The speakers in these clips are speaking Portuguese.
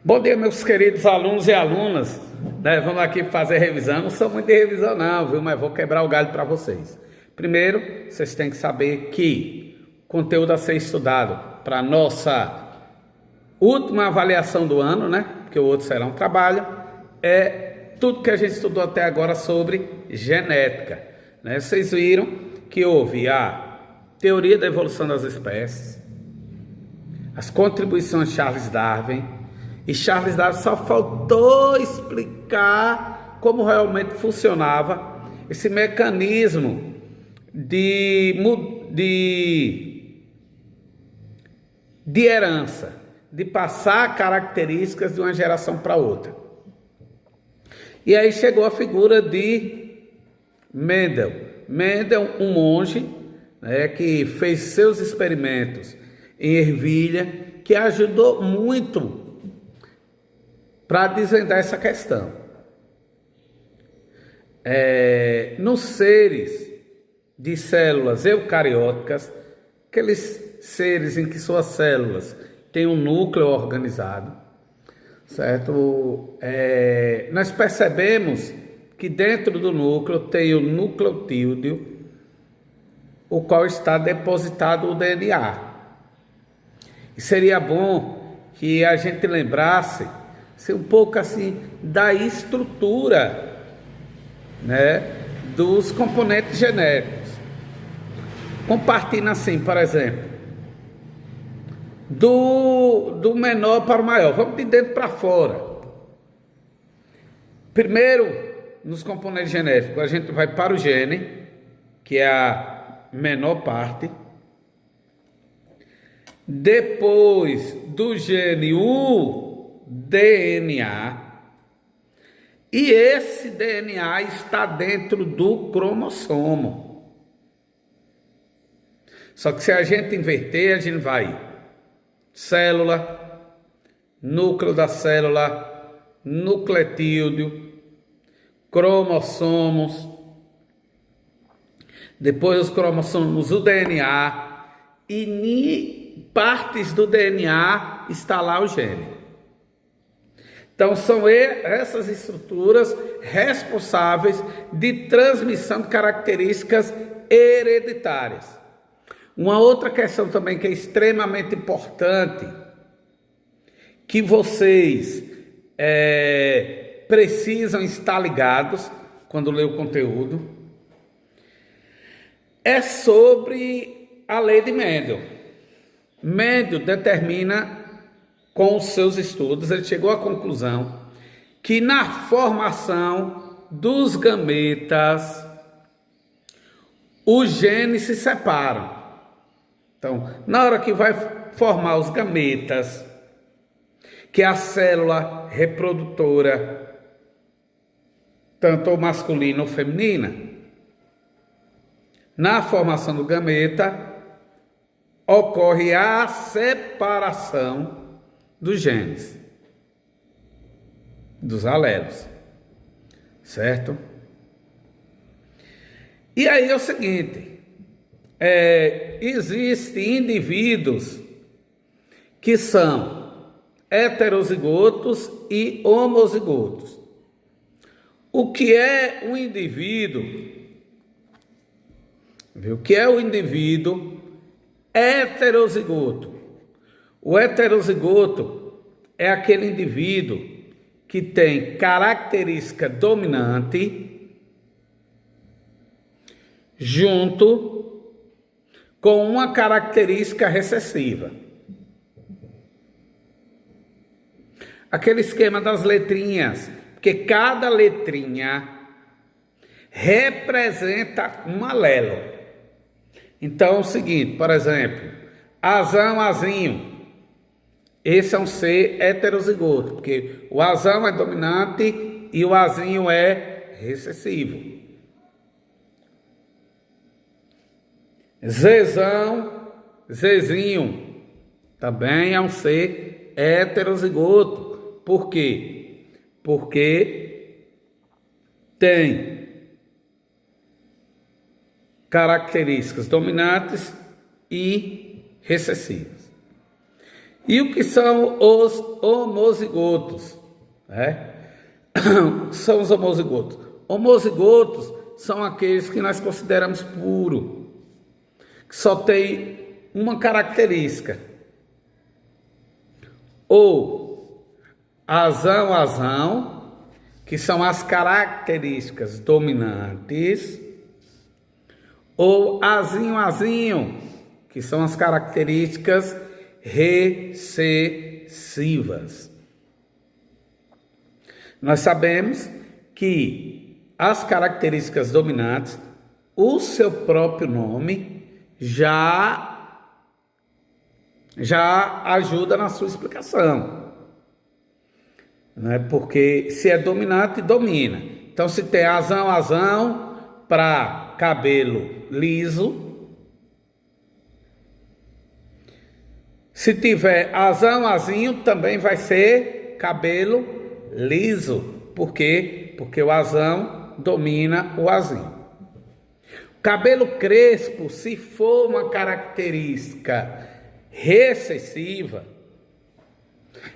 Bom dia, meus queridos alunos e alunas. Vamos aqui fazer revisão. Não sou muito de revisão não, viu? Mas vou quebrar o galho para vocês. Primeiro, vocês têm que saber que o conteúdo a ser estudado para a nossa última avaliação do ano, né? Porque o outro será um trabalho, é tudo que a gente estudou até agora sobre genética. Vocês viram que houve a teoria da evolução das espécies, as contribuições de Charles Darwin, e Charles Darwin só faltou explicar como realmente funcionava esse mecanismo de herança, de passar características de uma geração para outra. E aí chegou a figura de Mendel. Mendel, um monge, que fez seus experimentos em ervilha, que ajudou muito para desvendar essa questão. Nos seres de células eucarióticas, aqueles seres em que suas células têm um núcleo organizado, certo? Nós percebemos que dentro do núcleo tem o nucleotídeo, o qual está depositado o DNA. E seria bom que a gente lembrasse um pouco assim da estrutura, dos componentes genéticos. Compartilhando assim, por exemplo, do menor para o maior. Vamos de dentro para fora. Primeiro, nos componentes genéticos, a gente vai para o gene, que é a menor parte. Depois do gene, o DNA, e esse DNA está dentro do cromossomo. Só que se a gente inverter, a gente vai célula, núcleo da célula, nucleotídeo, cromossomos, depois os cromossomos, o DNA, e em partes do DNA está lá o gene. Então, são essas estruturas responsáveis de transmissão de características hereditárias. Uma outra questão também que é extremamente importante, que vocês precisam estar ligados quando lê o conteúdo, é sobre a lei de Mendel. Mendel determina, com os seus estudos, ele chegou à conclusão que na formação dos gametas, os genes se separam. Então, na hora que vai formar os gametas, que é a célula reprodutora, tanto masculina ou feminina, na formação do gameta, ocorre a separação dos genes, dos alelos, certo? E aí é o seguinte, existem indivíduos que são heterozigotos e homozigotos. O que é um indivíduo? O que é o indivíduo heterozigoto? O heterozigoto é aquele indivíduo que tem característica dominante junto com uma característica recessiva. Aquele esquema das letrinhas, porque cada letrinha representa um alelo. Então é o seguinte, por exemplo, azão, azinho. Esse é um ser heterozigoto, porque o azão é dominante e o azinho é recessivo. Zezão, zezinho, também é um ser heterozigoto. Por quê? Porque tem características dominantes e recessivas. E o que são os homozigotos? São os homozigotos. Homozigotos são aqueles que nós consideramos puro, que só tem uma característica. Ou azão, que são as características dominantes, ou azinho, que são as características recessivas. Nós sabemos que as características dominantes, o seu próprio nome já ajuda na sua explicação, né? Porque se é dominante, domina. Então, se tem azão para cabelo liso, se tiver azinho, também vai ser cabelo liso. Por quê? Porque o azão domina o azinho. Cabelo crespo, se for uma característica recessiva,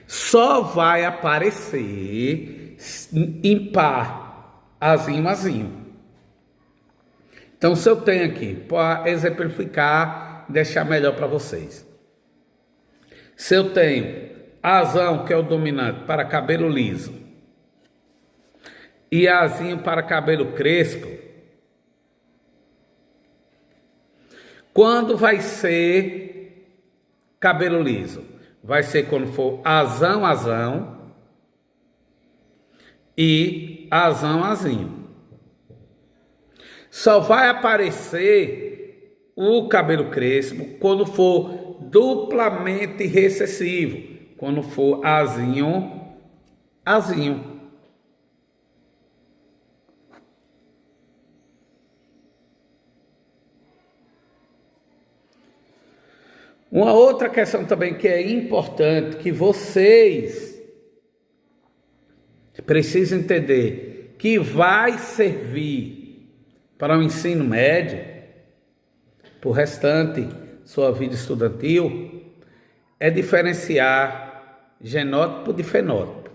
só vai aparecer impar, azinho. Então, se eu tenho aqui, para exemplificar, deixar melhor para vocês. Se eu tenho azão, que é o dominante, para cabelo liso, e azinho para cabelo crespo, quando vai ser cabelo liso? Vai ser quando for azão e azinho. Só vai aparecer o cabelo crespo quando for duplamente recessivo, quando for azinho. Uma outra questão também que é importante, que vocês precisam entender, que vai servir para o ensino médio, para o restante sua vida estudantil, é diferenciar genótipo de fenótipo.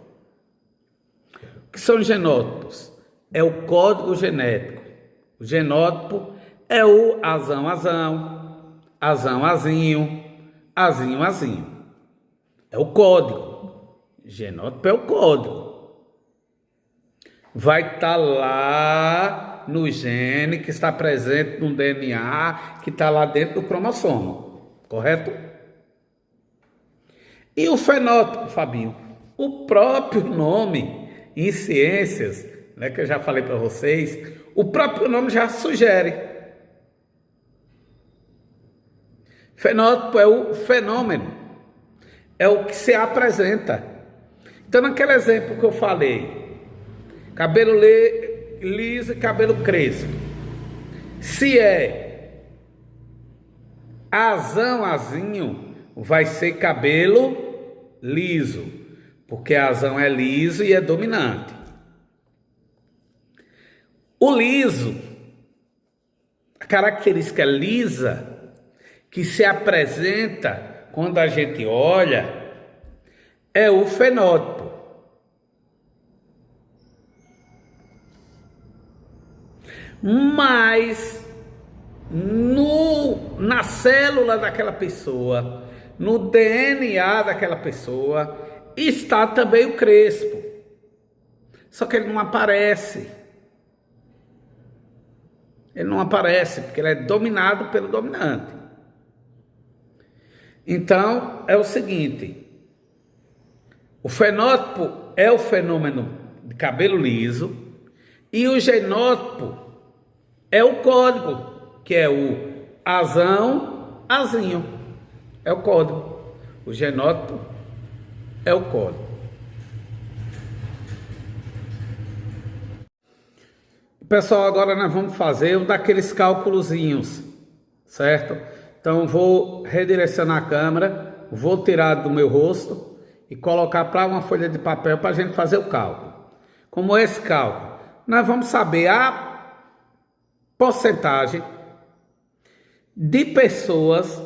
O que são genótipos? É o código genético. O genótipo é o azinho, é o código. Genótipo é o código. Vai estar lá no gene que está presente no DNA, que está lá dentro do cromossomo, correto? E o fenótipo, Fabinho? O próprio nome em ciências, né, que eu já falei para vocês, o próprio nome já sugere. Fenótipo é o fenômeno, é o que se apresenta. Então, naquele exemplo que eu falei, cabelo liso e cabelo crespo, se é azinho, vai ser cabelo liso, porque azão é liso e é dominante. O liso, a característica lisa, que se apresenta quando a gente olha, é o fenótipo. Mas na célula daquela pessoa, no DNA daquela pessoa, está também o crespo. Só que ele não aparece. Ele não aparece porque ele é dominado pelo dominante. Então, é o seguinte, o fenótipo é o fenômeno de cabelo liso e o genótipo é o código, que é o azinho, é o código. O genótipo é o código. Pessoal, agora nós vamos fazer um daqueles cálculozinhos, certo? Então, vou redirecionar a câmera, vou tirar do meu rosto e colocar para uma folha de papel para a gente fazer o cálculo. Como esse cálculo, nós vamos saber a porcentagem de pessoas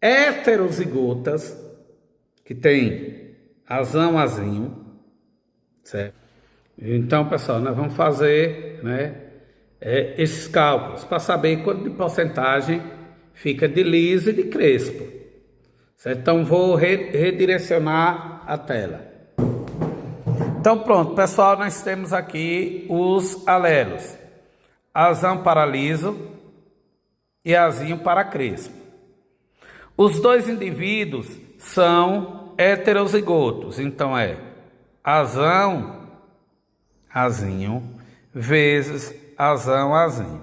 heterozigotas que tem azão, azinho, certo? Então, pessoal, nós vamos fazer, né, esses cálculos para saber quanto de porcentagem fica de liso e de crespo, certo? Então, vou redirecionar a tela. Então, pronto, pessoal, nós temos aqui os alelos: azão para liso e azinho para crespo. Os dois indivíduos são heterozigotos, então é azão, azinho, vezes azão, azinho.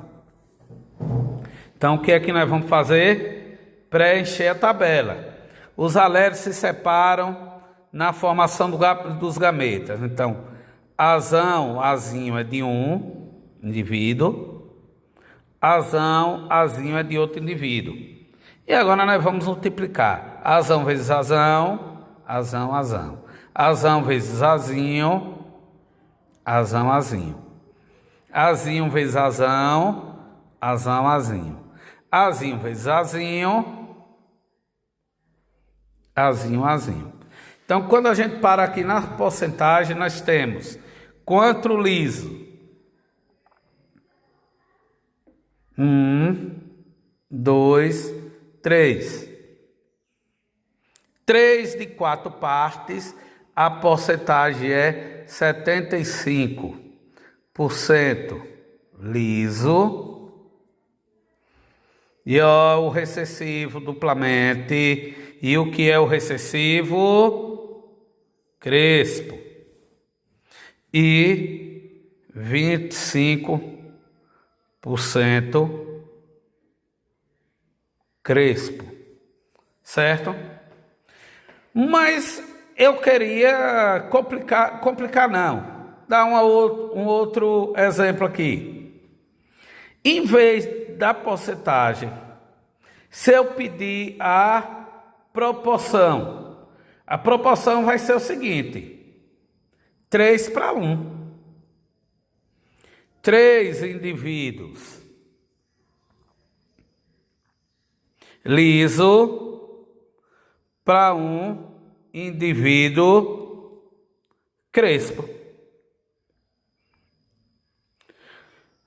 Então, o que é que nós vamos fazer? Preencher a tabela. Os alelos se separam na formação dos gametas. Então, azão, azinho é de um indivíduo, azão, azinho é de outro indivíduo. E agora nós vamos multiplicar. Azão vezes azão, azão, azão. Azão vezes azinho, azão, azinho. Azinho vezes azão, azão, azinho. Azinho vezes azinho, azinho, azinho. Então, quando a gente para aqui na porcentagem, nós temos quanto liso? 1, 2, 3. 3 de 4 partes, a porcentagem é 75% liso. E ó, o recessivo duplamente. E o que é o recessivo? Crespo. E 25% crespo. Certo? Mas eu queria complicar não. Dar um outro exemplo aqui. Em vez da porcentagem, se eu pedir a proporção vai ser o seguinte: 3 para 1. 3 indivíduos liso para 1 indivíduo crespo.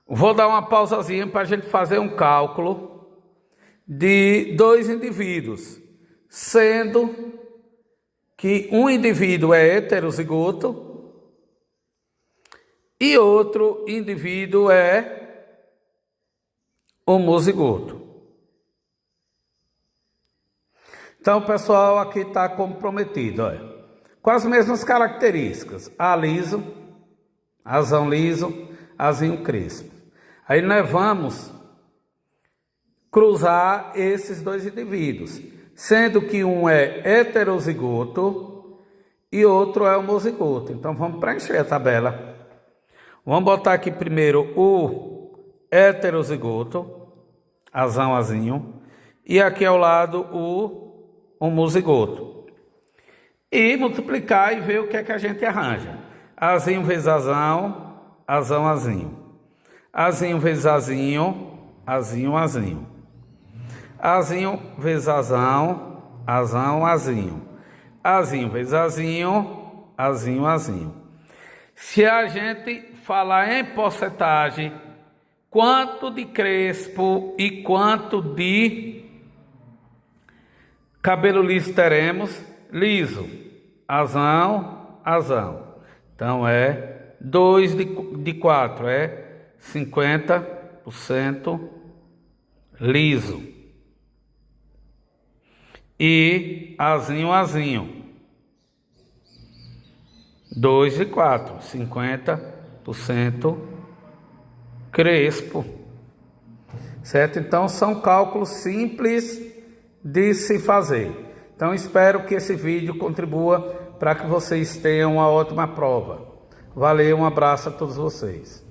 Vou dar uma pausazinha para a gente fazer um cálculo de 2 indivíduos, sendo que um indivíduo é heterozigoto e outro indivíduo é homozigoto. Então, pessoal, aqui está comprometido, olha, com as mesmas características: A liso, azão liso, azinho crespo. Aí nós vamos cruzar esses 2 indivíduos, sendo que um é heterozigoto e outro é homozigoto. Então vamos preencher a tabela. Vamos botar aqui primeiro o heterozigoto, azão, azinho, e aqui ao lado o homozigoto. E multiplicar e ver o que é que a gente arranja. Azinho vezes azão, azão, azinho. Azinho vezes azinho, azinho, azinho. Azinho vezes azão, azão, azinho. Azinho vezes azinho, azinho, azinho. Se a gente falar em porcentagem, quanto de crespo e quanto de cabelo liso teremos? Liso, azão, azão. Então é 2 de 4, é 50% liso. E azinho, azinho. 2 de 4, 50% crespo. Certo? Então são cálculos simples de se fazer. Então espero que esse vídeo contribua para que vocês tenham uma ótima prova. Valeu, um abraço a todos vocês.